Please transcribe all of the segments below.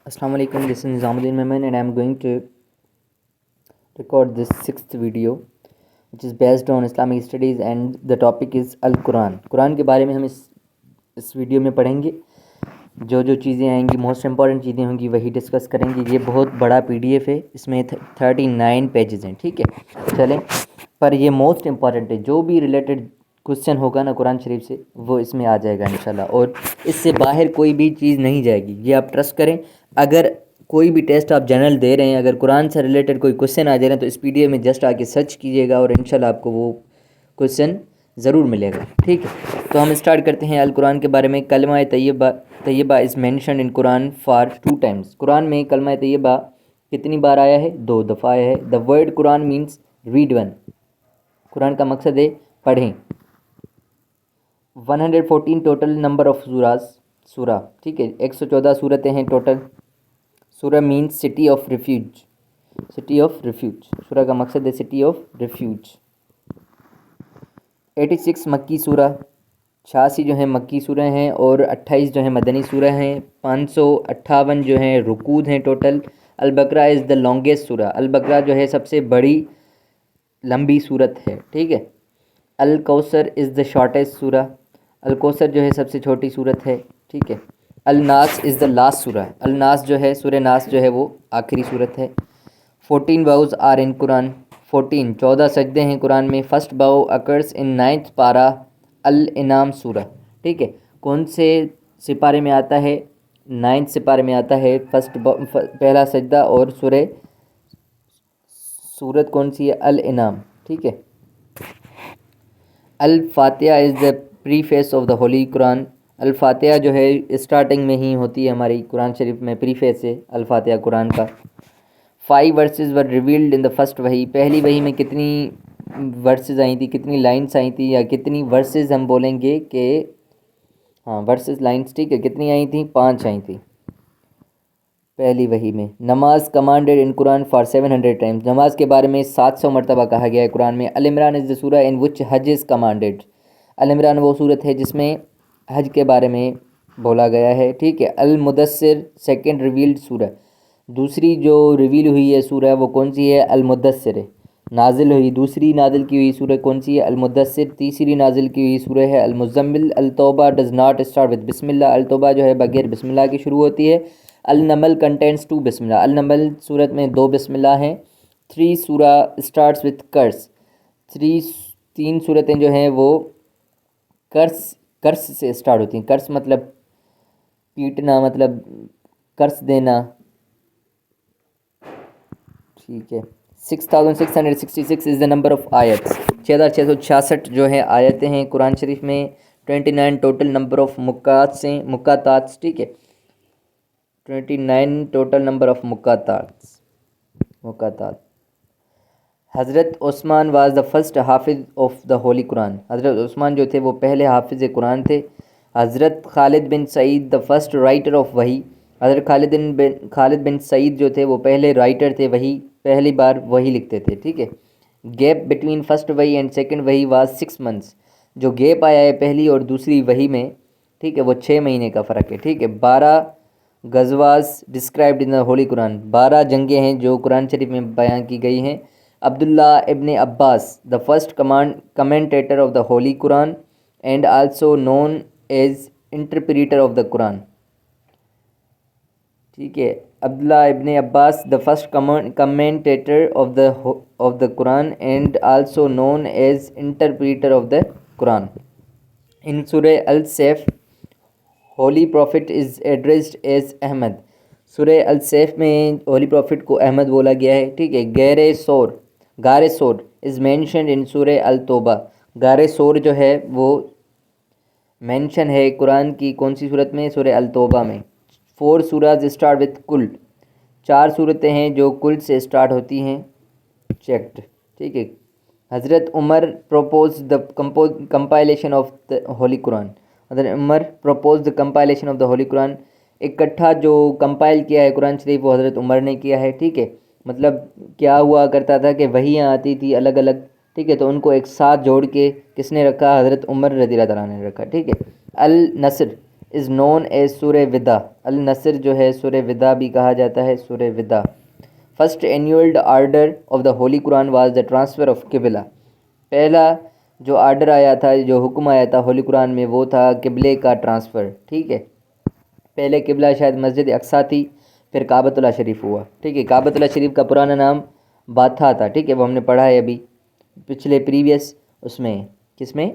Assalamu alaikum, this is Nizamuddin Memon and I am going to record this sixth video which is based on Islamic studies and the topic is Al-Quran. قرآن کے بارے میں ہم اس video میں پڑھیں گے. جو چیزیں آئیں گی موسٹ امپورٹنٹ چیزیں ہوں گی وہی ڈسکس کریں گے. یہ بہت بڑا PDF ہے, اس میں 39 پیجز ہیں. ٹھیک ہے, چلیں, پر یہ موسٹ امپورٹنٹ ہے. جو بھی ریلیٹڈ کوسچن ہوگا نا قرآن شریف سے وہ اس میں آ جائے گا انشاءاللہ, اور اس سے باہر کوئی بھی چیز نہیں جائے گی, یہ آپ ٹرسٹ کریں. اگر کوئی بھی ٹیسٹ آپ جنرل دے رہے ہیں, اگر قرآن سے ریلیٹڈ کوئی کوسچن آ جائے رہے ہیں تو اس PDF میں جسٹ آ کے سرچ کیجیے گا اور انشاءاللہ آپ کو وہ کوسچن ضرور ملے گا. ٹھیک ہے, تو ہم اسٹارٹ کرتے ہیں القرآن کے بارے میں. کلمہ طیبہ is mentioned in Quran for 2 times. قرآن میں کلمہ طیبہ کتنی بار آیا ہے؟ 2 دفعہ آیا ہے. The word Quran means read one. قرآن کا مقصد ہے پڑھیں. 114 ٹوٹل نمبر آف سورہ. ٹھیک ہے, 114 صورتیں ہیں ٹوٹل. سورہ means city of refuge. City of refuge, سورہ کا مقصد ہے سٹی آف ریفیوج. 86 مکی سورہ, 86 جو ہیں مکی سورہ ہیں اور 28 جو ہیں مدنی سورہ ہیں. 558 جو ہیں رکوع ہیں total. Al-Baqarah is the longest سورہ. البقرہ جو ہے سب سے بڑی لمبی صورت ہے. ٹھیک ہے. الکوثر از دا شارٹیسٹ سورہ. الکوثر جو ہے سب سے چھوٹی صورت ہے. ٹھیک ہے. الناس از دا لاسٹ سورہ. الناس جو ہے سورہ ناس جو ہے وہ آخری صورت ہے. 14 باؤز آر ان قرآن. 14 سجدے ہیں قرآن میں. فرسٹ باؤ اکرس ان 9th پارہ الانعام سورہ. ٹھیک ہے, کون سے سپارے میں آتا ہے؟ 9th سپارے میں آتا ہے پہلا سجدہ, اور سورت کون سی ہے؟ الانعام. ٹھیک ہے. الفاتحہ از دا پریفیس آف دا ہولی قرآن. الفاتحہ جو ہے اسٹارٹنگ میں ہی ہوتی ہے ہماری قرآن شریف میں, پریفیس ہے الفاتحہ قرآن کا. 5 verses were revealed in the first وحی. پہلی وحی میں کتنی ورسز آئی تھی, کتنی لائنس آئی تھی, یا کتنی ورسز ہم بولیں گے کہ ورسز لائنس. ٹھیک ہے, کتنی آئی تھیں؟ 5 آئی تھیں پہلی وحی میں. نماز commanded in Quran for 700 times. نماز کے بارے میں 700 مرتبہ کہا گیا ہے قرآن میں. العمران از دا سورہ ان وچ حج از کمانڈیڈ. العمران وہ صورت ہے جس میں حج کے بارے میں بولا گیا ہے. ٹھیک ہے. المدثر سیکنڈ ریویلڈ سورہ. دوسری جو ریویل ہوئی ہے سورہ وہ کون سی ہے؟ المدثر ہے. نازل ہوئی, دوسری نازل کی ہوئی سورہ کون سی ہے؟ المدثر. تیسری نازل کی ہوئی سورہ ہے المزمل. التوبہ ڈز ناٹ اسٹارٹ وتھ بسم اللہ. التوبہ جو ہے بغیر بسم اللہ کی شروع ہوتی ہے. النمل کنٹینس 2 بسم اللہ. النمل صورت میں 2 بسم اللہ ہیں. 3 سورہ اسٹارٹس وتھ کرس. 3 صورتیں جو ہیں وہ کرس سے اسٹارٹ ہوتی ہیں. کرس مطلب پیٹنا, مطلب کرس دینا. ٹھیک ہے. 6666 از دا نمبر آف آیتس. 6666 جو ہے آیتیں ہیں قرآن شریف میں. 29 ٹوٹل نمبر آف مکاتات. ٹھیک ہے, 29 ٹوٹل نمبر آف مکاتات. Hazrat Usman was the first حافظ آف دا ہولی قرآن. حضرت عثمان جو تھے وہ پہلے حافظ قرآن تھے. حضرت خالد bin Saeed the first writer of وحی. حضرت خالد بن سعید جو تھے وہ پہلے رائٹر تھے وحی, پہلی بار وحی لکھتے تھے. ٹھیک ہے. گیپ بٹوین فرسٹ وحی اینڈ سیکنڈ وحی واز 6 months. جو گیپ آیا ہے پہلی اور دوسری وحی میں, ٹھیک ہے, وہ 6 مہینے کا فرق ہے. ٹھیک ہے. 12 غزواز ڈسکرائبڈ ان دا ہولی قرآن. 12 جنگیں ہیں جو قرآن شریف میں بیان کی گئی ہیں. Abdullah ibn Abbas the first commentator of the holy Quran and also known as interpreter of the Quran. ٹھیک ہے. Abdullah ibn Abbas the first commentator of the Quran and also known as interpreter of the Quran. In Surah As-Saf holy prophet is addressed as Ahmad. سورہ السیف میں holy prophet کو احمد بولا گیا ہے. ٹھیک ہے. غار سور از مینشنڈ ان سورہ التوبہ. غار سور جو ہے وہ مینشن ہے قرآن کی کون سی صورت میں؟ سورہ التوبہ میں. 4 سورہز اسٹارٹ وتھ کل. 4 صورتیں ہیں جو کل سے اسٹارٹ ہوتی ہیں. چیکڈ. ٹھیک ہے. Hazrat Umar proposed the compilation of the holy Quran. Hazrat Umar proposed the compilation of the holy Quran. اکٹھا جو کمپائل کیا ہے قرآن شریف وہ حضرت عمر نے کیا ہے. ٹھیک ہے. مطلب کیا ہوا کرتا تھا کہ وحیاں آتی تھی الگ الگ. ٹھیک ہے. تو ان کو ایک ساتھ جوڑ کے کس نے رکھا؟ حضرت عمر رضی اللہ تعالیٰ نے رکھا. ٹھیک ہے. النصر از نون ایز سورہ ودا. النصر جو ہے سورہ ودا بھی کہا جاتا ہے, سورہ ودا. First annulled order of the holy Quran was the transfer of Qibla. پہلا جو آرڈر آیا تھا, جو حکم آیا تھا ہولی قرآن میں, وہ تھا قبلے کا ٹرانسفر. ٹھیک ہے, پہلے قبلہ شاید مسجد اقصیٰ تھی, پھر کعبۃ اللہ شریف ہوا. ٹھیک ہے, کعبۃ اللہ شریف کا پرانا نام باتھا تھا. ٹھیک ہے, وہ ہم نے پڑھا ہے ابھی پچھلے پریویس اس میں, کس میں,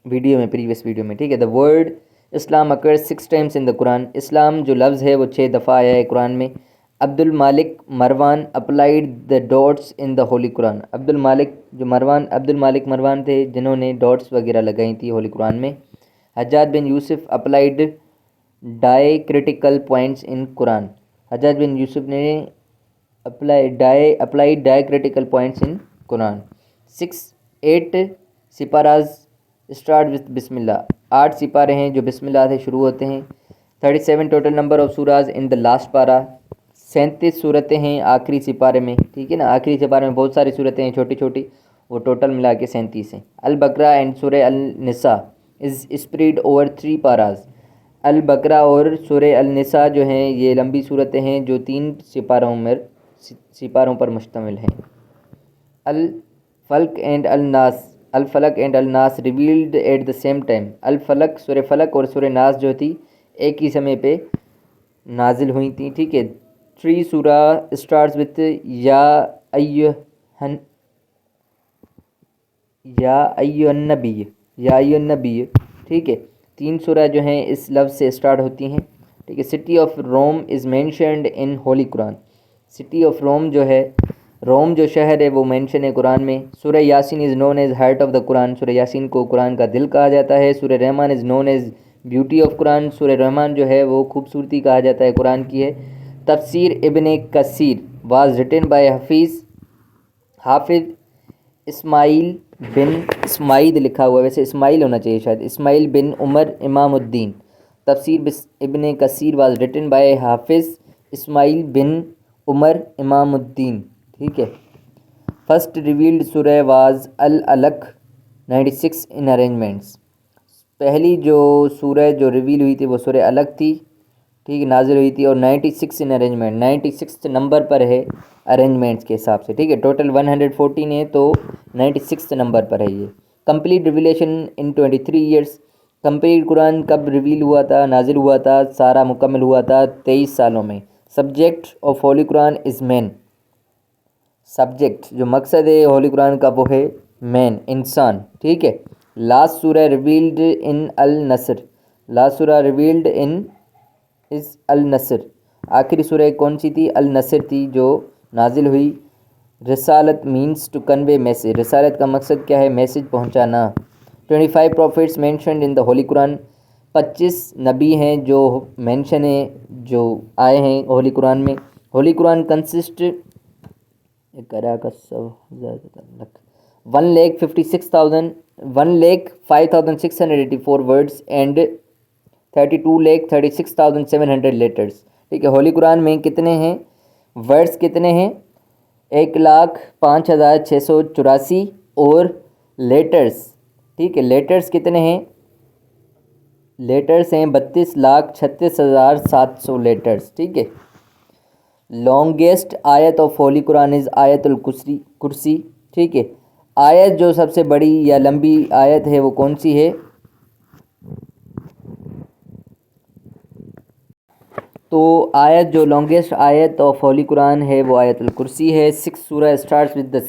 ویڈیو میں, پریویس ویڈیو میں. ٹھیک ہے, the word Islam occurs 6 times in the Quran. اسلام جو لفظ ہے وہ 6 دفعہ آیا ہے قرآن میں. عبد المالک مروان اپلائیڈ دا ڈاٹس ان دا ہولی قرآن. عبد المالک مروان تھے جنہوں نے ڈاٹس وغیرہ لگائی تھی ہولی قرآن میں. Hajjaj bin Yusuf applied diacritical points in Quran. حجاج بن یوسف نے applied diacritical points in Quran. 8 سپاراز اسٹارٹ وتھ بسم اللہ. 8 سپارے ہیں جو بسم اللہ سے شروع ہوتے ہیں. 37 total number of suras in the last پارا. 37 صورتیں ہیں آخری سپارے میں. ٹھیک ہے نا, آخری سپارے میں بہت ساری صورتیں ہیں چھوٹی چھوٹی, وہ ٹوٹل ملا کے 37 ہیں. البقرہ اینڈ سورہ النساء از اسپریڈ اوور 3 پاراز. البقرہ اور سورہ النساء جو ہیں یہ لمبی صورتیں ہیں جو 3 سپاروں پر مشتمل ہیں. Al-Falaq and An-Nas revealed at the same time. الفلق سورہ فلق اور سورہ ناس جو تھی ایک ہی سمے پہ نازل ہوئی تھیں. ٹھیک ہے, 3 سورہ اسٹارٹس وتھ یا ایھا النبی. ٹھیک ہے, 3 سورہ جو ہیں اس لفظ سے اسٹارٹ ہوتی ہیں. ٹھیک ہے, city of Rome is mentioned in holy Quran. City of Rome جو ہے, روم جو شہر ہے وہ مینشن ہے قرآن میں. Surah Yasin is known as heart of the Quran. سورہ یاسین کو قرآن کا دل کہا جاتا ہے. سورہ رحمان از نون ایز بیوٹی آف قرآن. سورہ رحمان جو ہے وہ خوبصورتی کہا جاتا ہے قرآن کی ہے. تفسیر ابن کثیر واز ریٹن بائی حافظ اسماعیل لکھا ہوا ہے, ویسے اسماعیل ہونا چاہیے شاید, اسماعیل بن عمر امام الدین. تفسیر ابن کثیر واز ریٹن بائی حافظ اسماعیل بن عمر امام الدین. ٹھیک ہے, فرسٹ ریویلڈ سورہ واز العلق 96 ان ارینجمنٹس. پہلی جو سورہ جو ریویل ہوئی تھی وہ سورہ الگ تھی. ٹھیک ہے, نازل ہوئی تھی, اور 96 ان ارینجمنٹ, 96 نمبر پر ہے ارینجمنٹس کے حساب سے. ٹھیک ہے, ٹوٹل 114 ہے تو 96 نمبر پر ہے یہ. کمپلیٹ ریویلیشن ان 23 ایئرس. کمپلیٹ قرآن کب ریویل ہوا تھا, نازل ہوا تھا, سارا مکمل ہوا تھا 23 سالوں میں. Subject of holy Quran is man. سبجیکٹ جو مقصد ہے ہولی قرآن کا وہ ہے مین, انسان. ٹھیک ہے, لاسٹ سورہ ریویلڈ ان النصر. لاسٹ سورہ ریویلڈ ان از النصر. آخری سورہ کون سی تھی؟ النصر تھی جو نازل ہوئی. رسالت مینس ٹو کنوے میسیج. رسالت کا مقصد کیا ہے؟ میسیج پہنچانا. 25 prophets mentioned in the holy قرآن. 25 نبی ہیں جو مینشن ہیں, جو آئے ہیں ہولی قرآن میں. ہولی قرآن کنسسٹ 1,05,684 ورڈس اینڈ 32,36,700 لیٹرس. ٹھیک ہے, ہولی قرآن میں کتنے ہیں ورڈس؟ کتنے ہیں؟ 1,05,684 اور لیٹرس. ٹھیک ہے, لیٹرس کتنے ہیں؟ لیٹرس ہیں 32,36,700 لیٹرس. ٹھیک ہے, لانگیسٹ آیت آف ہولی قرآن از آیت الکرسی. ٹھیک ہے, آیت جو سب سے بڑی یا لمبی آیت ہے وہ کون سی ہے؟ تو آیت جو لانگیسٹ آیت آف ہولی قرآن ہے وہ آیت الکرسی ہے. 6 سورہ starts with the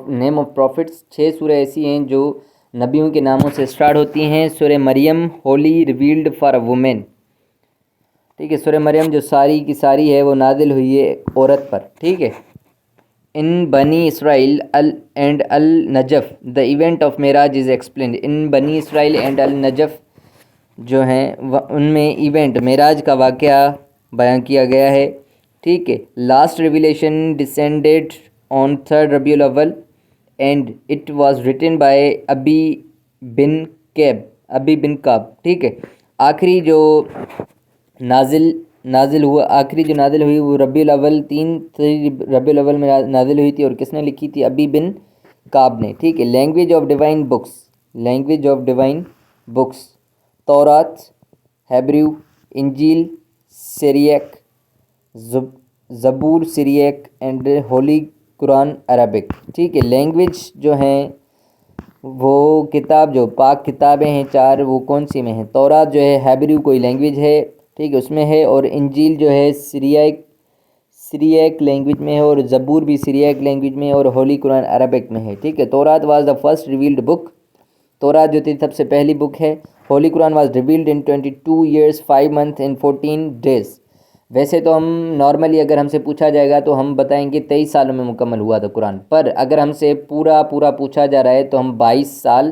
name of prophets. 6 سورہ ایسی ہیں جو نبیوں کے ناموں سے اسٹارٹ ہوتی ہیں. Surah Maryam wholly revealed for a woman. ٹھیک ہے, سورہ مریم جو ساری کی ساری ہے وہ نازل ہوئی ہے عورت پر. ٹھیک ہے, in Bani Israel and An-Najm the event of Miraj is explained. In Bani Israel and النجف جو ہیں ان میں ایونٹ معراج کا واقعہ بیان کیا گیا ہے. ٹھیک ہے, لاسٹ ریویلیشن ڈسینڈیڈ آن 3 ربیع الاول and it was written by ابی بن کعب. ٹھیک ہے, آخری جو نازل ہوئی وہ ربیع الاول 3 ربیع الاول میں نازل ہوئی تھی, اور کس نے لکھی تھی؟ ابی بن کعب نے. ٹھیک ہے, لینگویج آف ڈیوائن بکس. تورات ہیبریو، انجیل سیریک، زبور Syriac and holy Quran Arabic. ٹھیک ہے. لینگویج جو ہیں وہ کتاب جو پاک کتابیں ہیں چار وہ کون سی میں ہیں؟ تورات جو ہے ہیبریو کوئی لینگویج ہے، ٹھیک ہے، اس میں ہے، اور انجیل جو ہے سیریک لینگویج میں ہے، اور زبور بھی سیریک لینگویج میں ہے، اور ہولی قرآن عربک میں ہے. ٹھیک ہے. تورات واز دا فرسٹ ریویلڈ بک، تورات جو تھی سب سے پہلی بک ہے. Holi Quran was revealed in 22 years 5 months and 14 days. ویسے تو ہم نارملی اگر ہم سے پوچھا جائے گا تو ہم بتائیں گے 23 سالوں میں مکمل ہوا تھا قرآن، پر اگر ہم سے پورا پوچھا جا رہا ہے تو ہم 22 سال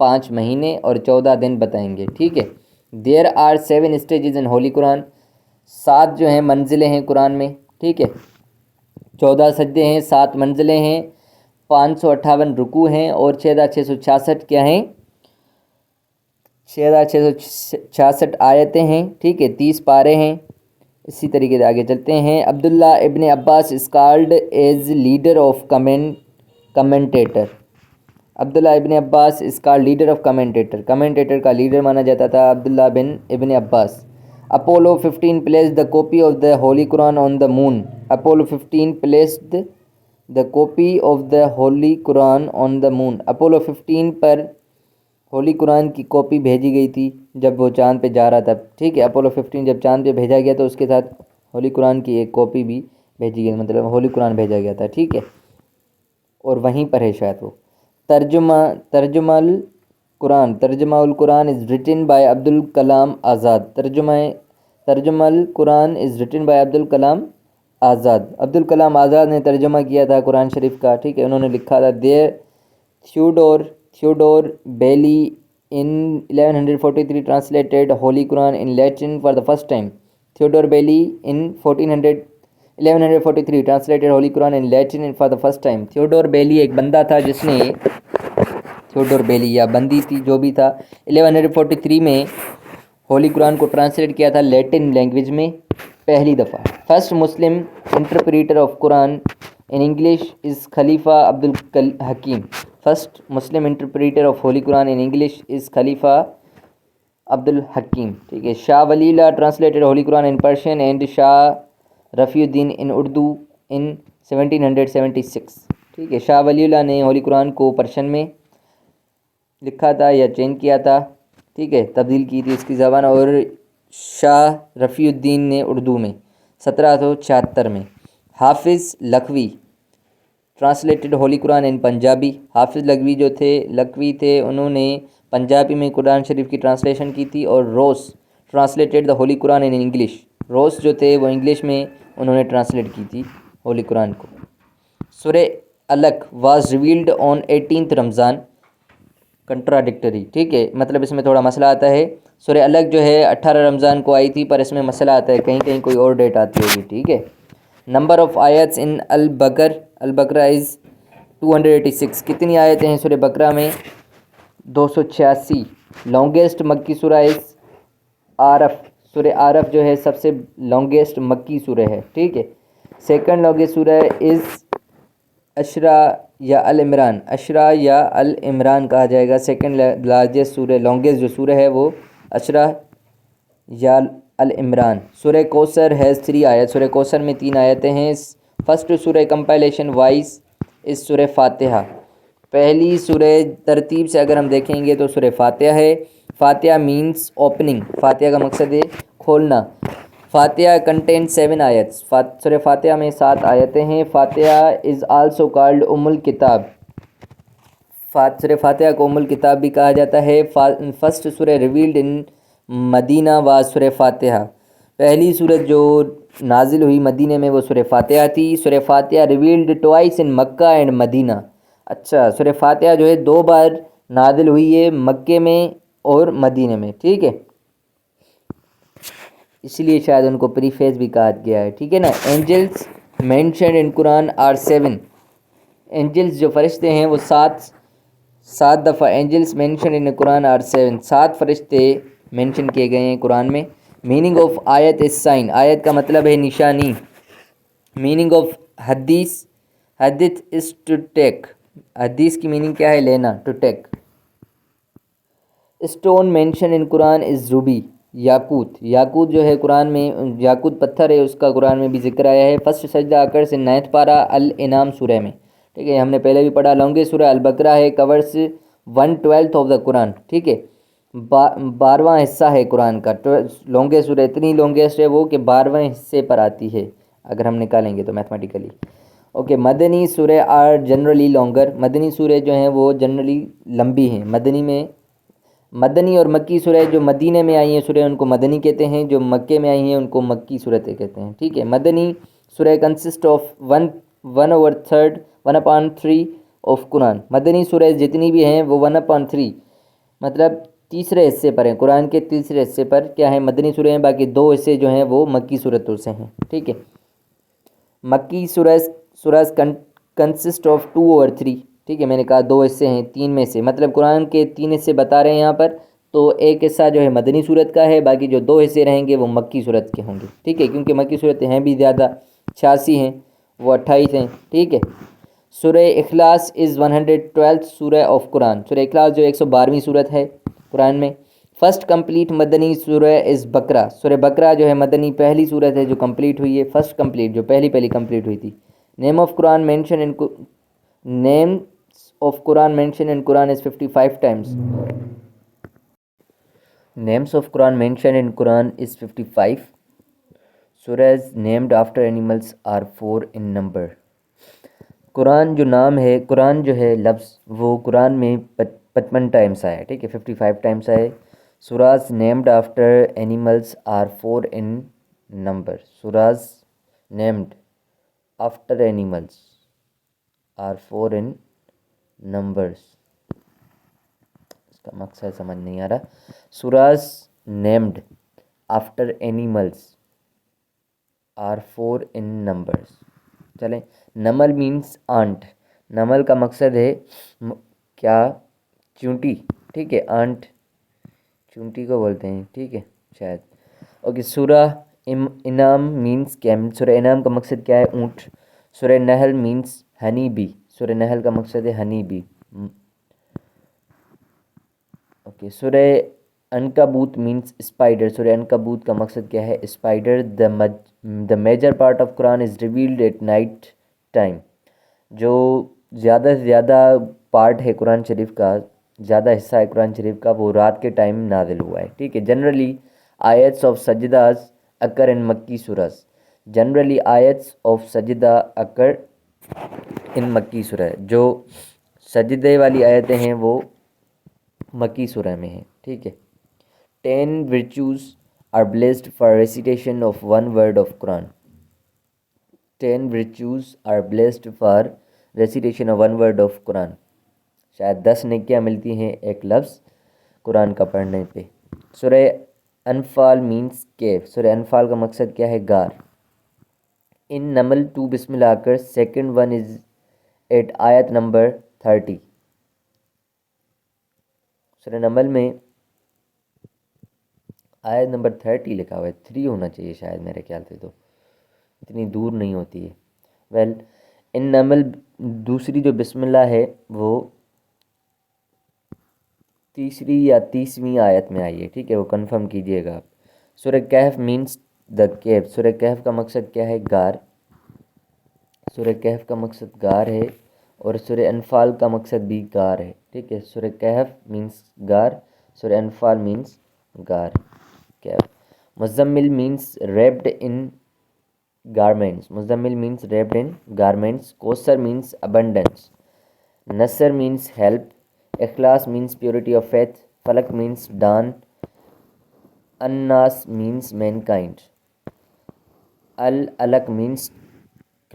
5 مہینے اور 14 دن بتائیں گے. ٹھیک ہے. There are 7 stages in holy Quran, 7 جو ہیں منزلیں ہیں قرآن میں. ٹھیک ہے. 14 سجدے ہیں، 7 منزلیں ہیں، 558 رکوع ہیں، اور 6666 کیا ہیں؟ 6666 آیتیں ہیں. ٹھیک ہے. 30 پارے ہیں. اسی طریقے سے آگے چلتے ہیں. Abdullah ibn Abbas is called as leader of commentator. Abdullah ibn Abbas is called leader of commentator کا لیڈر مانا جاتا تھا عبداللہ بن ابن عباس. Apollo 15 placed the copy of the Holy Quran on the moon. Apollo 15 placed the copy of the Holy Quran on the moon. Apollo 15 پر ہولی قرآن کی کاپی بھیجی گئی تھی جب وہ چاند پہ جا رہا تھا. ٹھیک ہے. اپولو 15 جب چاند پہ بھیجا گیا تو اس کے ساتھ ہولی قرآن کی ایک کاپی بھی بھیجی گئی، مطلب ہولی قرآن بھیجا گیا تھا. ٹھیک ہے. اور وہیں پر ہے شاید وہ ترجمہ القرآن is written by Abdul Kalam Azad. ترجمہ القرآن is written by Abdul Kalam Azad. Abdul Kalam Azad نے ترجمہ کیا تھا قرآن شریف کا. ٹھیک ہے. انہوں نے لکھا تھا Theodore belly in 1143 translated Holy Quran in Latin for the first time. Theodore Bailey in 1143 translated Holy Quran in Latin for the first time. Theodore Bailey ایک بندہ تھا جس نے تھیوڈور بیلی یا بندی تھی جو بھی تھا 1143 میں ہولی قرآن کو ٹرانسلیٹ کیا تھا لیٹن لینگویج میں پہلی دفعہ. First Muslim interpreter of Quran in English is Khalifa Abdul Hakim. First Muslim interpreter of Holy Quran in English is Khalifa Abdul Hakim. ٹھیک ہے. شاہ ولی اللہ translated Holy Quran in Persian and Shah Rafi Uddin in Urdu in 1776. ٹھیک ہے. شاہ ولی اللہ نے Holi Quran کو Persian میں لکھا تھا یا چینج کیا تھا. ٹھیک ہے. تبدیل کی تھی اس کی زبان. اور شاہ رفیع الدین نے اردو میں 1776 میں. حافظ لکھوی ٹرانسلیٹڈ ہولی قرآن ان پنجابی. حافظ لکھوی تھے انہوں نے پنجابی میں قرآن شریف کی ٹرانسلیشن کی تھی. اور Ross translated the holy Quran in English. Ross جو تھے وہ انگلش میں انہوں نے ٹرانسلیٹ کی تھی ہولی قرآن کو. سورہ الق was revealed on 18 Ramadan. Contradictory. ٹھیک ہے. مطلب اس میں تھوڑا مسئلہ آتا ہے. سورہ الق جو ہے 18 رمضان کو آئی تھی پر اس میں مسئلہ آتا ہے، کہیں کوئی اور ڈیٹ آتی ہوگی. ٹھیک ہے. نمبر آف آیتس ان البقرہ از 286. کتنی آیتیں ہیں سورہ بقرہ میں؟ 286. لانگیسٹ مکی سورہ از آرف. سورہ آرف جو ہے سب سے لانگیسٹ مکی سورہ ہے. ٹھیک ہے. سیکنڈ لانگیسٹ سورہ از اشرا یا العمران. اشرا یا العمران کہا جائے گا. سیکنڈ لارجسٹ سورہ لانگیسٹ جو سورہ ہے وہ اشرا یا العمران. سورہ کوثر ہیز 3 آیت. سورہ کوثر میں 3 آیتیں ہیں. فرسٹ سورہ کمپائلیشن وائز اس سورہ فاتحہ. پہلی سورہ ترتیب سے اگر ہم دیکھیں گے تو سورہ فاتحہ ہے. فاتحہ مینس اوپننگ. فاتحہ کا مقصد ہے کھولنا. فاتحہ کنٹین 7 آیتس. سورہ فاتحہ میں 7 آیتیں ہیں. فاتحہ از آلسو کالڈ ام الکتاب. سورہ فاتحہ کو ام الکتاب بھی کہا جاتا ہے. فرسٹ سورہ ریویلڈ ان مدینہ واز سورہ فاتحہ. پہلی سورت جو نازل ہوئی مدینہ میں وہ سورہ فاتحہ تھی. سورہ فاتحہ revealed twice in Mecca and مدینہ. اچھا. سورہ فاتحہ جو ہے 2 بار نازل ہوئی ہے مکے میں اور مدینہ میں. ٹھیک ہے. اس لیے شاید ان کو پریفیس بھی کہا گیا ہے. ٹھیک ہے نا. Angels mentioned in Quran are 7. Angels جو فرشتے ہیں وہ 7 دفعہ angels mention in Quran are 7. 7 فرشتے مینشن کیے گئے ہیں قرآن میں. میننگ آف آیت از سائن. آیت کا مطلب ہے نشانی. میننگ آف حدیث از ٹو ٹیک. حدیث کی میننگ کیا ہے؟ لینا. To take. Stone mention in Quran is ruby. یاقوت جو ہے قرآن میں، یاقوت پتھر ہے، اس کا قرآن میں بھی ذکر آیا ہے۔ فرسٹ سجدہ اکرز ان 9th پارہ الانعام سورہ میں، ٹھیک ہے، ہم نے پہلے بھی پڑھا۔ لانگسٹ سورہ البقرہ ہے، کورس 1/12 آف دا قرآن، ٹھیک ہے، 12واں حصہ ہے قرآن کا۔ لانگسٹ سورہ اتنی لانگسٹ ہے وہ کہ 12ویں حصے پر آتی ہے اگر ہم نکالیں گے تو میتھمیٹیکلی۔ اوکے، مدنی سورہ آر جنرلی لانگر، مدنی سورہ جو ہیں وہ جنرلی لمبی ہیں۔ مدنی اور مکی سورہ جو مدینے میں آئی ہیں سورہ ان کو مدنی کہتے ہیں، جو مکے میں آئی ہیں ان کو مکی صورتیں کہتے ہیں، ٹھیک ہے۔ مدنی سورہ کنسسٹ آف 1/3 آف قرآن، مدنی سورہ جتنی بھی ہیں وہ 1/3 مطلب تیسرے حصے پر ہیں، قرآن کے تیسرے حصے پر کیا ہے مدنی سورہ ہیں، باقی 2 حصے جو ہیں وہ مکی صورتوں سے ہیں، ٹھیک ہے۔ مکی سورہ کنسسٹ آف 2/3، ٹھیک ہے، میں نے کہا 2 حصے ہیں 3 میں سے، مطلب قرآن کے 3 حصے بتا رہے ہیں یہاں پر، تو ایک حصہ جو ہے مدنی صورت کا ہے، باقی جو 2 حصے رہیں گے وہ مکی صورت کے ہوں گے، ٹھیک ہے، کیونکہ مکی صورتیں ہیں بھی زیادہ، 86 ہیں، وہ 28 ہیں، ٹھیک ہے۔ سورہ اخلاص از 112th سورہ آف قرآن، سورہ اخلاص جو 112ویں صورت ہے قرآن میں۔ فرسٹ کمپلیٹ مدنی سورہ از بقرہ، سورہ بقرہ جو ہے مدنی پہلی صورت ہے جو کمپلیٹ ہوئی ہے، فرسٹ کمپلیٹ جو پہلی کمپلیٹ ہوئی تھی۔ Name of Quran mention in Quran is 55 times. Names of Quran mentioned in Quran is 55. Surahs named after animals are 4 in number. قرآن جو نام ہے، قرآن جو ہے لفظ وہ قرآن میں 55 ٹائمس آیا ہے، ٹھیک ہے، 55 ٹائمس آئے۔ Suras named after animals are 4 in number. Suras named after animals are 4 in numbers. اس کا مقصد سمجھ نہیں آ رہا۔ Suras named after animals are 4 in numbers. چلیں، نمل مینس آنٹ، نمل کا مقصد ہے کیا، چونٹی، ٹھیک ہے، آنٹ چونٹی کو بولتے ہیں، ٹھیک ہے شاید۔ اوکے، سورہ انعام مینس کیمل، سورہ انعام کا مقصد کیا ہے، اونٹ۔ سورہ نحل مینس ہنی بی، سورہ نحل کا مقصد ہے ہنی بی۔ اوکے، سورہ عنکبوت مینس اسپائڈر، سورہ عنکبوت کا مقصد کیا ہے، spider. The major part of Quran is revealed at night time, جو زیادہ سے زیادہ پارٹ ہے قرآن شریف کا، زیادہ حصہ ہے قرآن شریف کا وہ رات کے ٹائم نازل ہوا ہے، ٹھیک ہے۔ جنرلی آیتس آف سجداز اکر ان مکی سورز، جنرلی آیتس آف سجدہ اکر ان مکی سورہ، جو سجدے والی آیتیں ہیں وہ مکی سورہ میں ہیں، ٹھیک ہے۔ 10 virtues are blessed for recitation of one word of Quran. 10 virtues are blessed for recitation of one word of Quran. شاید 10 نیکیاں ملتی ہیں ایک لفظ قرآن کا پڑھنے پہ۔ سورہ انفال مینس کیف، سورہ انفال کا مقصد کیا ہے، غار۔ ان نمل 2 بسم اللہ کر، سیکنڈ ون از ایٹ آیت نمبر 30۔ سورہ نمل میں آیت نمبر 30 لکھا ہوا ہے، 3 ہونا چاہیے شاید میرے خیال سے، تو اتنی دور نہیں ہوتی ہے۔ ویل، ان نمل دوسری جو بسم اللہ ہے وہ تیسری یا 30ویں آیت میں آئی ہے، ٹھیک ہے، وہ کنفرم کیجئے گا آپ۔ سورہ کہف مینس دا کیف، سورہ کہف کا مقصد کیا ہے، غار۔ سورہ کہف کا مقصد غار ہے، اور سورہ انفال کا مقصد بھی غار ہے، ٹھیک ہے۔ سورہ کہف مینس غار، سورہ انفال مینس غار، کیف۔ Muzzammil means wrapped in garments, Muzzammil means wrapped in garments. Kausar means abundance. Nasr means help. Ikhlas means purity of faith. Falaq means dawn. An-Nas means mankind. Al-Alaq means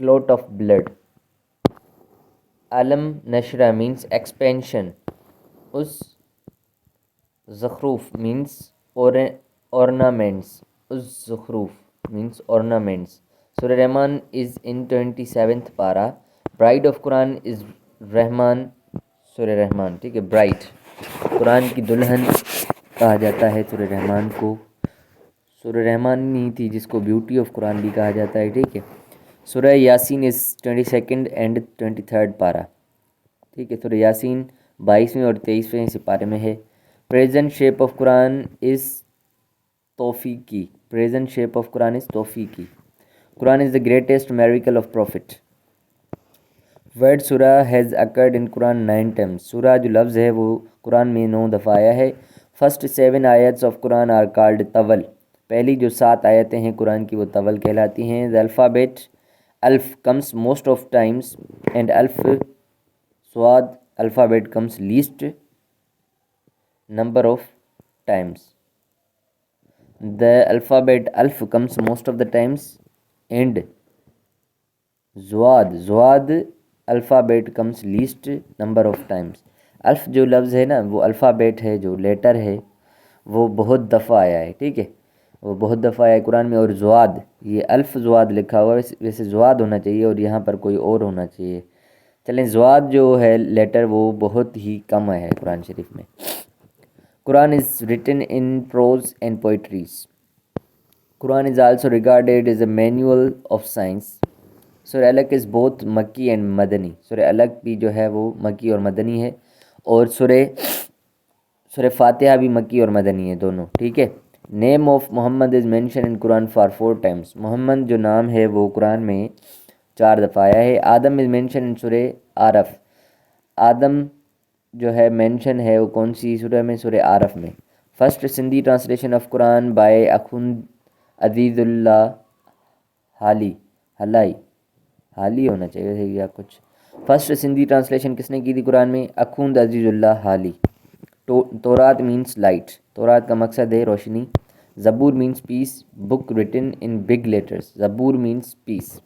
clot of blood. علم نشرہ means expansion. اس زخروف means ornaments. اس زخروف means ornaments. سورہ رحمان is in 27th پارہ. bride of Quran is رحمان، سورہ رحمان، ٹھیک ہے، bride قرآن کی دلہن کہا جاتا ہے سورہ رحمان کو۔ سورہ رحمان نہیں تھی جس کو بیوٹی آف قرآن بھی کہا جاتا ہے، ٹھیک ہے۔ سورہ Yasin is 22nd and 23rd پارہ، ٹھیک ہے۔ سورہ یاسین 22ویں اور 23ویں سپارے میں ہے۔ Present shape of Quran is توفیقی. Present shape of Quran is توفیقی. Quran is the greatest miracle of Prophet. Word surah has occurred in Quran 9 times. سورہ جو لفظ ہے وہ قرآن میں 9 دفعہ آیا ہے. First 7 ayats of Quran are called طول. پہلی جو 7 آیتیں ہیں قرآن کی وہ طول کہلاتی ہیں. The alphabet alf comes most of times and alf swad alphabet comes least number of times. The alphabet alf comes most of the times and زواد alphabet comes least number of times. الف جو لفظ ہے نا وہ alphabet ہے، جو letter ہے وہ بہت دفعہ آیا ہے. ٹھیک ہے، وہ بہت دفعہ آیا ہے قرآن میں. اور زواد، یہ الف زواد لکھا ہوا ہے، ویسے زواد ہونا چاہیے اور یہاں پر کوئی اور ہونا چاہیے. چلیں، زواد جو ہے لیٹر وہ بہت ہی کم ہے قرآن شریف میں. Quran is written in prose and poetries. Quran is also regarded as a manual of science. Surah الگ از بوتھ مکی اینڈ مدنی. سورہ الگ بھی جو ہے وہ مکی اور مدنی ہے، اور سورہ فاتحہ بھی مکی اور مدنی ہے دونوں. ٹھیک ہے. Name of Muhammad is mention in Quran for 4 times. محمد جو نام ہے وہ قرآن میں 4 دفعہ آیا ہے. آدم از مینشن ان سورہ آرف. آدم جو ہے مینشن ہے وہ کون سی سورہ میں؟ سورہ آرف میں. First Sindhi translation of Quran by Akhund Azizullah Hali ہونا چاہیے یا کچھ. فرسٹ سندھی ٹرانسلیشن کس نے کی تھی قرآن میں؟ اخوند عزیز اللہ حالی. تورات مینس لائٹ. تورات کا مقصد ہے روشنی. زبور means peace. Book written in big letters. زبور مینس پیس.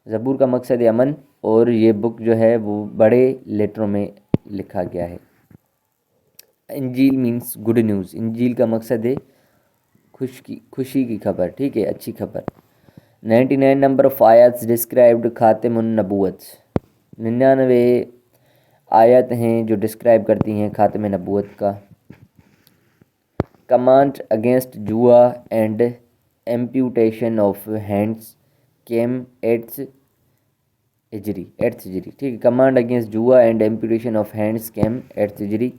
زبور کا مقصد ہے امن، اور یہ بک جو ہے وہ بڑے لیٹروں میں لکھا گیا ہے. انجیل مینس گڈ نیوز. انجیل کا مقصد ہے خوشی کی خبر. ٹھیک ہے، اچھی خبر. 99 نمبر آف آیاتس ڈسکرائبڈ خاتم النبوت. 99 آیت ہیں جو ڈسکرائب کرتی ہیں خاتم نبوت کا. کمانڈ اگینسٹ جوا and ایمپیوٹیشن of hands came 8th ہجری. ٹھیک ہے. کمانڈ اگینسٹ جوا and ایمپیوٹیشن of hands came 8th ہجری.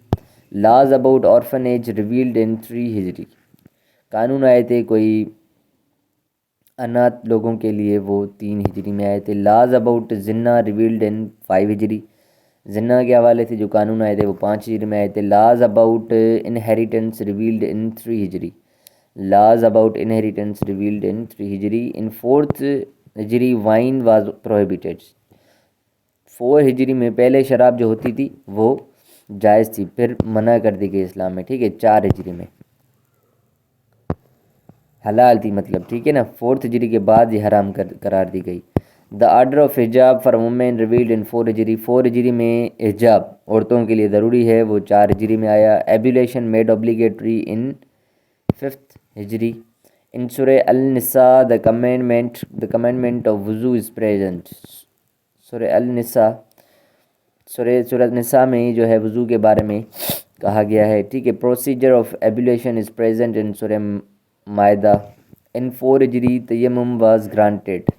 لاز اباؤٹ آرفنیج ریویلڈ ان 3 ہجری. قانون آئے تھے کوئی انات لوگوں کے لیے، وہ 3 ہجری میں آئے تھے. لاز اباؤٹ زنا ریویلڈ ان 5 ہجری. زنا کے حوالے سے جو قانون آئے تھے وہ 5 ہجری میں آئے تھے. لاز اباؤٹ انہیریٹنس ریویلڈ ان 3 ہجری. لاز اباؤٹ انہیریٹنس ریویلڈ ان 3 ہجری. ان 4th ہجری وائن واز پروہیبیٹڈ. 4 ہجری میں پہلے شراب جو ہوتی تھی وہ جائز تھی، پھر منع کر دی گئی اسلام میں. ٹھیک ہے. 4 ہجری میں حلال تھی مطلب. ٹھیک ہے نا. 4th ہجری کے بعد یہ حرام قرار دی گئی. دا آرڈر آف حجاب فار وومین ریویلڈ ان 4 ہجری. 4 ہجری میں حجاب عورتوں کے لیے ضروری ہے، وہ 4 ہجری میں آیا. ایبولیشن میڈ obligatory ان 5th ہجری. ان سورہ النساء the commandment of وضو از present. سورہ النساء، سورہ نساء میں جو ہے وضو کے بارے میں کہا گیا ہے. ٹھیک ہے. Procedure of abolition is present in Surah Maidah. In 4 ہجری تیمم was granted.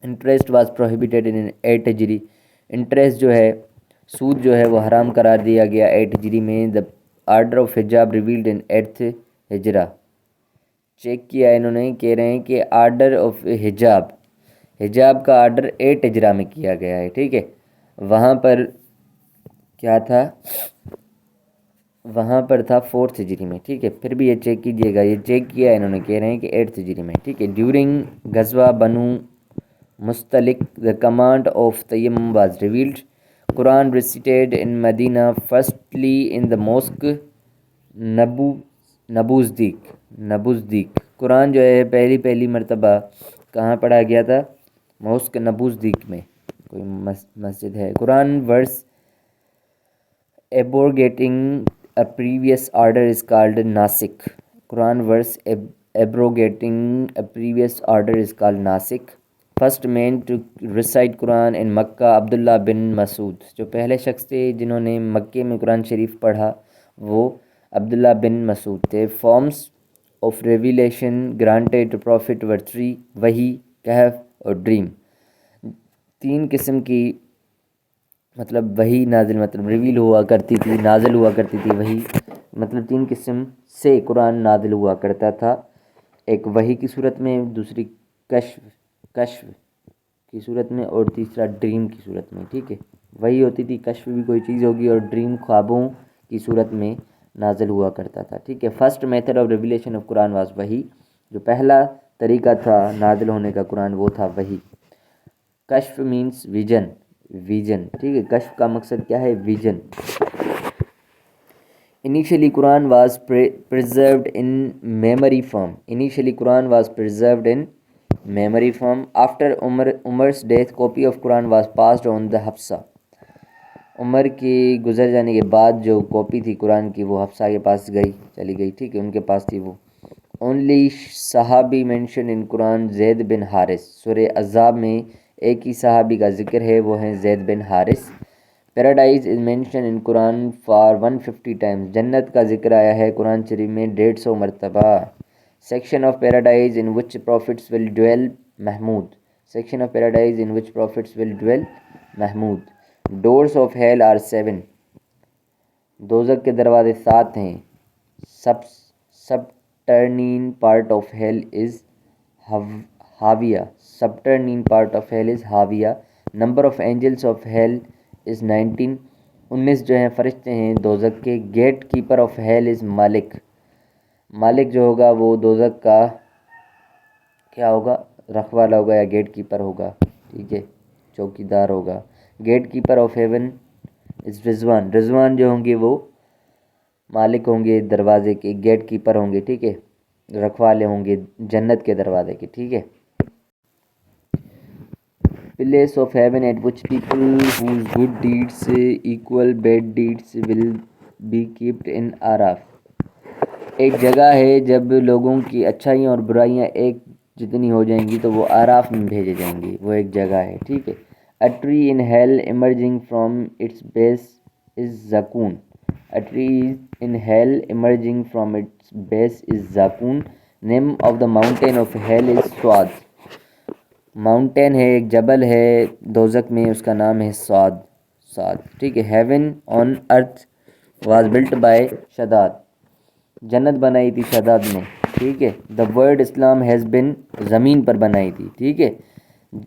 Interest was prohibited in 8 ہجری. انٹرسٹ جو ہے، سود جو ہے وہ حرام قرار دیا گیا 8 ہجری میں. دا آرڈر آف حجاب ریویلڈ ان 8th ہجرہ. چیک کیا انہوں نے، کہہ رہے ہیں کہ آرڈر آف حجاب کا آرڈر 8 ہجرہ میں کیا گیا ہے. ٹھیک ہے. وہاں پر کیا تھا؟ وہاں پر تھا 4th ہجری میں. ٹھیک ہے. پھر بھی یہ چیک کیجئے گا، یہ چیک کیا انہوں نے، کہہ رہے ہیں کہ 8th ہجری میں. ٹھیک ہے. ڈیورنگ غزوہ بنو مستلق the command of tayammum was revealed. Quran recited in Medina firstly in the mosque نبوزدیق. قرآن جو ہے پہلی مرتبہ کہاں پڑھا گیا تھا؟ موسک نبوزدیق میں، کوئی مسجد ہے. Quran verse abrogating a previous order is called ناسک. Quran verse abrogating a previous order is called ناسک. First man to recite Quran in Mecca Abdullah bin Masood. جو پہلے شخص تھے جنہوں نے مکے میں قرآن شریف پڑھا وہ عبداللہ بن مسعود تھے. Forms of revelation granted to prophet were 3: وحی، کہف اور ڈریم. 3 قسم کی مطلب وحی نازل، مطلب ریویل ہوا کرتی تھی، نازل ہوا کرتی تھی وحی. مطلب 3 قسم سے قرآن نازل ہوا کرتا تھا، ایک وحی کی صورت میں، دوسری کشف کی صورت میں، اور تیسرا ڈریم کی صورت میں، ٹھیک ہے۔ وحی ہوتی تھی، کشف بھی کوئی چیز ہوگی، اور ڈریم خوابوں کی صورت میں نازل ہوا کرتا تھا، ٹھیک ہے۔ First method of revelation of Quran was وحی، جو پہلا طریقہ تھا نازل ہونے کا قرآن وہ تھا وحی۔ کشف مینس ویژن، ٹھیک ہے، کشف کا مقصد کیا ہے؟ Vision. Initially Quran was preserved in memory form. After Umar's death, copy of Quran was passed on the Hafsa. عمر کی گزر جانے کے بعد جو کاپی تھی قرآن کی وہ حفصہ کے پاس چلی گئی، ٹھیک ہے، ان کے پاس تھی وہ۔ Only صحابی mentioned in Quran زید بن حارث. سورہ احزاب میں ایک ہی صحابی کا ذکر ہے، وہ ہیں زید بن حارث۔ Paradise is mention in Quran for 150 times. جنت کا ذکر آیا ہے قرآن شریف میں 150 مرتبہ۔ Section of paradise in which prophets will dwell Mahmood. Doors of hell are 7. دوزخ کے دروازے 7 ہیں۔ Subterranean part of hell is Hawiyah. Number of angels of hell is 19. 19 جو ہیں فرشتے ہیں دوزخ کے۔ Gatekeeper of hell is Malik جو ہوگا وہ دوزخ کا کیا ہوگا؟ رکھوالا ہوگا یا گیٹ کیپر ہوگا، ٹھیک ہے، چوکیدار ہوگا۔ Gatekeeper of heaven is Ridwan جو ہوں گے وہ مالک ہوں گے دروازے کے، گیٹ کیپر ہوں گے، ٹھیک ہے، رکھوالے ہوں گے جنت کے دروازے کے، ٹھیک ہے۔ Place of heaven at which people whose good deeds equal bad deeds will be kept in Araf. ایک جگہ ہے جب لوگوں کی اچھائیاں اور برائیاں ایک جتنی ہو جائیں گی تو وہ آراف میں بھیجے جائیں گے، وہ ایک جگہ ہے، ٹھیک ہے۔ A tree in hell emerging from its base is Zakun. A tree in hell emerging from its base is Zakun. Name of the mountain of hell is Swad. Mountain ہے، ایک جبل ہے دوزخ میں، اس کا نام ہے سعد، ٹھیک ہے۔ Heaven on earth was built by Shaddad. جنت بنائی تھی شداد نے، ٹھیک ہے۔ دا ورڈ اسلام ہیز بن زمین پر بنائی تھی، ٹھیک ہے۔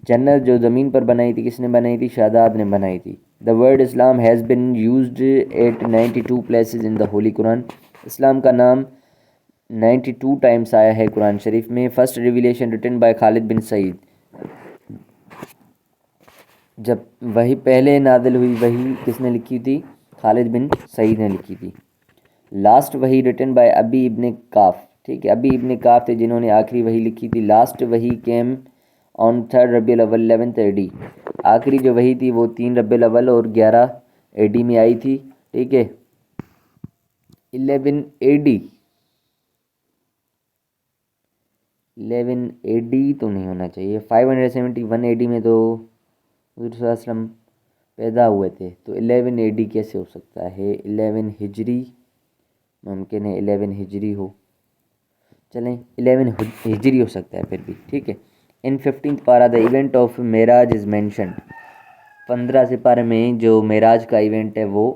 جنت جو زمین پر بنائی تھی کس نے بنائی تھی؟ شداد نے بنائی تھی۔ The word Islam has been used at 92 places in the holy Quran. اسلام کا نام 92 ٹائمس آیا ہے قرآن شریف میں۔ First revelation written by Khalid bin Saeed. جب وہی پہلے نازل ہوئی وہی کس نے لکھی تھی؟ خالد بن سعید نے لکھی تھی۔ لاسٹ وہی ریٹن بائی ابی ابن کاف، ٹھیک ہے، ابی ابن کاف تھے جنہوں نے آخری وہی لکھی تھی۔ لاسٹ وہی کیم آن 3 ربیع الاول 11th AD. آخری جو وہی تھی وہ 3 ربیع الاول اور 11 AD میں آئی تھی، ٹھیک ہے۔ 11 AD تو نہیں ہونا چاہیے، 571 AD میں تو حضور صلی اللہ علیہ وسلم پیدا ہوئے تھے، تو 11 AD کیسے ہو سکتا ہے؟ 11 ہجری ممکن ہے، 11 ہجری ہو، چلیں 11 ہجری ہو سکتا ہے پھر بھی، ٹھیک ہے۔ ان 15th پارہ دا event of Miraj is mentioned. 15 سے پارے میں جو معراج کا ایونٹ ہے وہ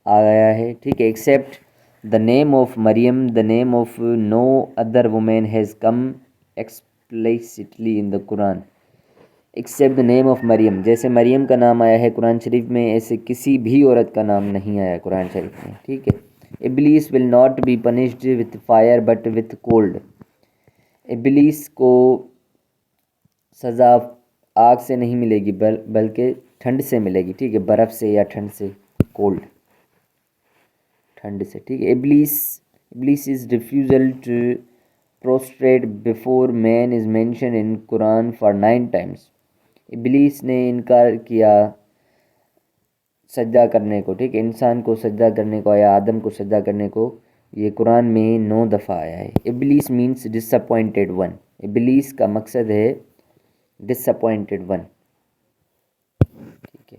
آیا ہے، ٹھیک ہے۔ Except the name of Maryam the name of no other woman has come explicitly in the Quran. Except the name of Maryam, جیسے مریم کا نام آیا ہے قرآن شریف میں ایسے کسی بھی عورت کا نام نہیں آیا قرآن شریف میں، ٹھیک ہے۔ Iblis will not be punished with fire but with cold. Iblis کو سزا آگ سے نہیں ملے گی بلکہ ٹھنڈ سے ملے گی، ٹھیک ہے، برف سے یا ٹھنڈ سے، کولڈ ٹھنڈ سے، ٹھیک ہے۔ Iblis is refusal to prostrate before man is mentioned in Quran for 9 times. ابلیس نے انکار کیا سجدہ کرنے کو، ٹھیک ہے، انسان کو سجدہ کرنے کو یا آدم کو سجدہ کرنے کو یہ قرآن میں 9 دفعہ آیا ہے۔ ابلیس مینس ڈساپوائنٹڈ ون. ابلیس کا مقصد ہے ڈساپوائنٹڈ ون، ٹھیک ہے۔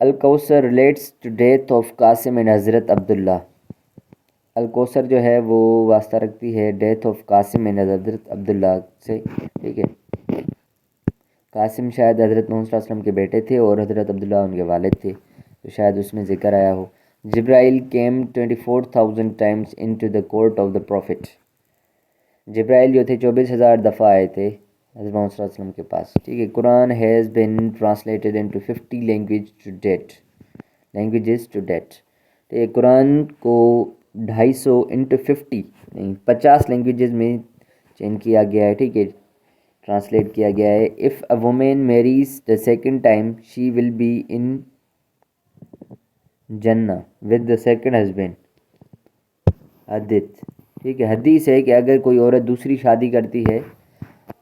الکوثر relates to death of Qasim and حضرت عبداللہ. الکوثر جو ہے وہ واسطہ رکھتی ہے ڈیتھ آف قاسم اینڈ حضرت عبداللہ سے، ٹھیک ہے۔ قاسم شاید حضرت محمد صلی اللہ علیہ وسلم کے بیٹے تھے اور حضرت عبداللہ ان کے والد تھے، تو شاید اس میں ذکر آیا ہو۔ Jibrail came 24,000 times into the court of the Prophet. جبرائیل جو تھے 24,000 دفعہ آئے تھے حضرت محمد صلی اللہ علیہ وسلم کے پاس. ٹھیک ہے. Quran has been translated into 50 languages to date. ٹھیک ہے. قرآن کو 250 انٹو 50 نہیں 50 لینگویجز میں چینج کیا گیا ہے. ٹھیک ہے. ٹرانسلیٹ کیا گیا ہے. If a woman marries the second time she will be in جنہ ود دا سیکنڈ ہسبینڈ. حدیث. ٹھیک ہے. حدیث ہے کہ اگر کوئی عورت دوسری شادی کرتی ہے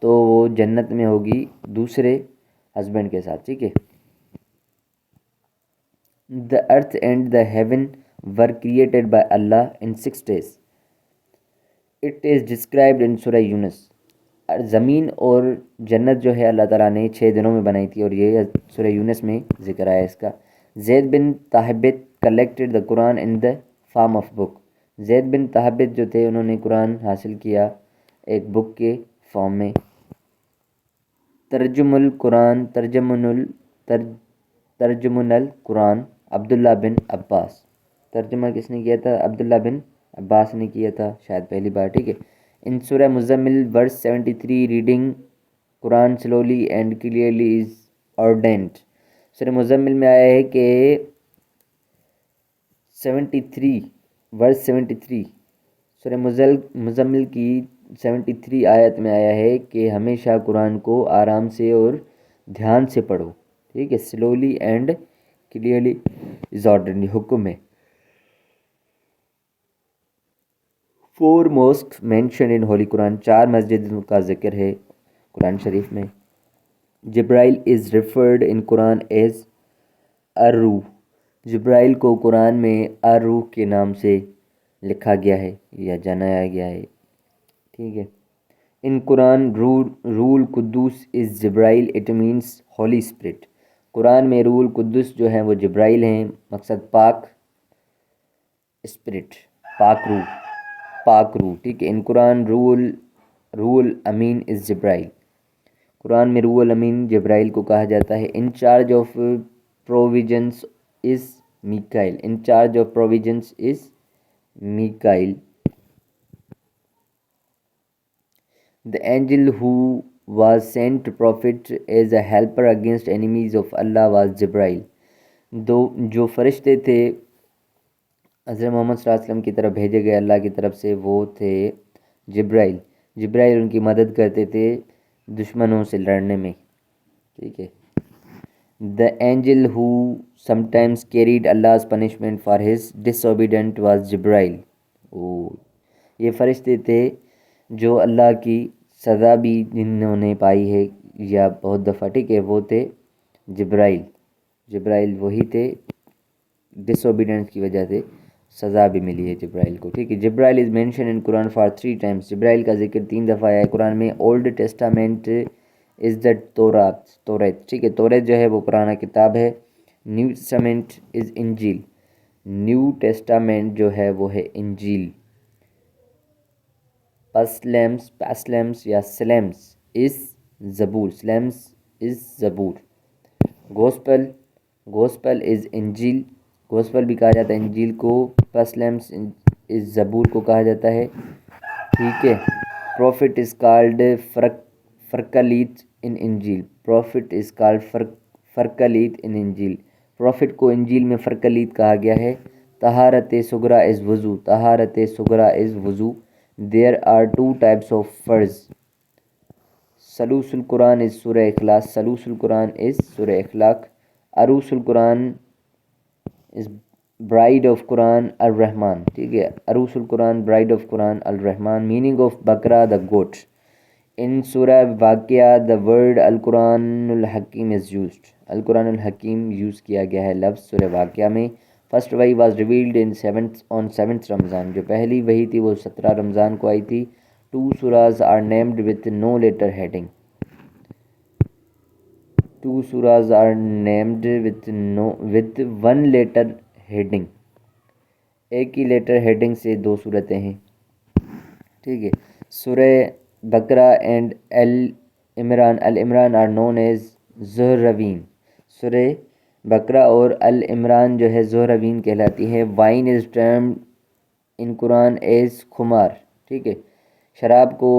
تو وہ جنت میں ہوگی دوسرے ہسبینڈ کے ساتھ. ٹھیک ہے. The earth and the heaven were created by Allah in 6 days. It is described in Surah Yunus. زمین اور جنت جو ہے اللہ تعالیٰ نے 6 دنوں میں بنائی تھی اور یہ سورہ یونس میں ذکر آیا اس کا. زید بن تھابت collected the Quran in the form of book. زید بن تھابت جو تھے انہوں نے قرآن حاصل کیا ایک بک کے فارم میں. ترجمن القرآن عبداللہ بن عباس. ترجمہ کس نے کیا تھا؟ عبداللہ بن عباس نے کیا تھا شاید پہلی بار. ٹھیک ہے. ان سورہ مزمل ورس 73 reading Quran slowly and clearly is ordained. سورہ مزمل میں آیا ہے کہ 73 ورس 73 سورہ مزمل کی 73 آیت میں آیا ہے کہ ہمیشہ قرآن کو آرام سے اور دھیان سے پڑھو. ٹھیک ہے. Slowly and clearly is ordered حکم ہے. 4 mosques mentioned in Holy Quran. 4 مسجدوں کا ذکر ہے قرآن شریف میں. جبرائیل is referred in Quran as الروح. جبرائیل کو قرآن میں الروح کے نام سے لکھا گیا ہے یا جانایا گیا ہے. ٹھیک ہے. In Quran Ruhul Qudus is Jibrail it means holy spirit. قرآن میں روح القدس جو ہیں وہ جبرائیل ہیں. مقصد پاک اسپرٹ پاک روح. ٹھیک ہے. ان قرآن روح الامین از جبرائیل. قرآن میں روح الامین جبرائیل کو کہا جاتا ہے. In charge of provisions is Mikail. In charge of provisions is Mikail. The angel who was sent to prophet as a helper against enemies of Allah was Jibrail. جو فرشتے تھے حضرت محمد صلی اللہ علیہ وسلم کی طرف بھیجے گئے اللہ کی طرف سے وہ تھے جبرائیل. جبرائیل ان کی مدد کرتے تھے دشمنوں سے لڑنے میں. ٹھیک ہے. The angel who sometimes carried Allah's punishment for his disobedience was Jibrail. یہ فرشتے تھے جو اللہ کی سزا بھی جنہوں نے پائی ہے یا بہت دفعہ. ٹھیک ہے. وہ تھے جبرائیل وہی تھے ڈس اوبیڈینس کی وجہ سے سزا بھی ملی ہے جبرائیل کو. ٹھیک ہے. Jibrail is mention in Quran for 3 times. جبرائیل کا ذکر 3 دفعہ آیا ہے قرآن میں. Old Testament is the Taurat. ٹھیک ہے. توریت جو ہے وہ پرانا کتاب ہے. نیو ٹیسٹامنٹ از انجیل. نیو ٹیسٹامنٹ جو ہے وہ ہے انجیل. پاسلمس یا سلیمس از زبور. گوسپل از انجیل. گوسپل بھی کہا جاتا ہے انجیل کو. پاسلمس از زبور کو کہا جاتا ہے. ٹھیک ہے. پروفٹ از کالڈ فرقلیت ان انجیل. پروفٹ کو انجیل میں فرقلیت کہا گیا ہے. طہارت صغریٰ از وضو. There are 2 types of فرض. سلوس القرآن is سورہ اخلاص. سلوس القرآن is سورہ اخلاق. عروس القرآن is bride of قرآن الرحمن. ٹھیک ہے. عروس القرآن bride of قرآن الرحمن. meaning of Bakra the goat. in سورہ واقعہ the word القرآن الحکیم is used. القرآن الحکیم یوز کیا گیا ہے لفظ سورہ واقعہ میں. فرسٹ وحی واز ریویلڈ on 7th رمضان. جو پہلی وحی تھی وہ 17 رمضان کو آئی تھی. 2 suras are named with no letter heading. 2 suras are named with 1 letter heading. ایک ہی لیٹر ہیڈنگ سے 2 صورتیں ہیں. ٹھیک ہے. سورہ بقرہ اینڈ العمران are known as زہروین. سورہ بقرہ اور العمران جو ہے زہروین کہلاتی ہے. وائن is termed in Quran as خمار. ٹھیک ہے، شراب کو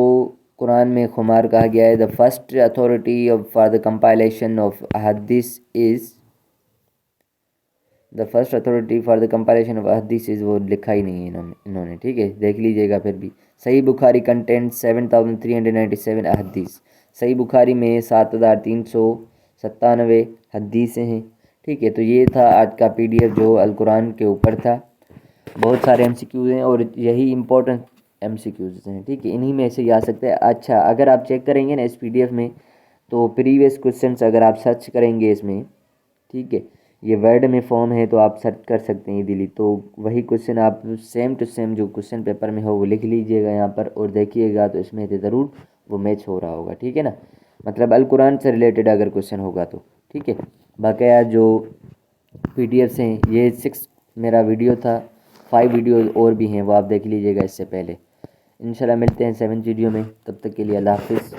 قرآن میں خمار کہا گیا ہے. The first authority for the compilation of احادیث از وہ لکھا ہی نہیں ہے انہوں نے. ٹھیک ہے، دیکھ لیجئے گا پھر بھی. صحیح بخاری کنٹینٹ 7397 احادیث. صحیح بخاری میں 7397 حدیثیں ہیں. ٹھیک ہے، تو یہ تھا آج کا PDF جو القرآن کے اوپر تھا. بہت سارے MCQs ہیں اور یہی امپورٹنٹ MCQs ہیں. ٹھیک ہے، انہی میں سے یہ آ سکتے ہیں. اچھا، اگر آپ چیک کریں گے نا اس PDF میں تو پریویس کوسچنس اگر آپ سرچ کریں گے اس میں، ٹھیک ہے، یہ ورڈ میں فارم ہے تو آپ سرچ کر سکتے ہیں ایزیلی. تو وہی کوسچن آپ سیم ٹو سیم جو کوسچن پیپر میں ہو وہ لکھ لیجئے گا یہاں پر اور دیکھیے گا تو اس میں سے ضرور وہ میچ ہو رہا ہوگا. ٹھیک ہے نا، مطلب القرآن سے ریلیٹڈ اگر کوسچن ہوگا تو. ٹھیک ہے، باقی جو PDFs ہیں یہ 6 میرا ویڈیو تھا. 5 ویڈیوز اور بھی ہیں وہ آپ دیکھ لیجئے گا اس سے پہلے. انشاءاللہ ملتے ہیں 7 ویڈیو میں. تب تک کے لیے اللہ حافظ.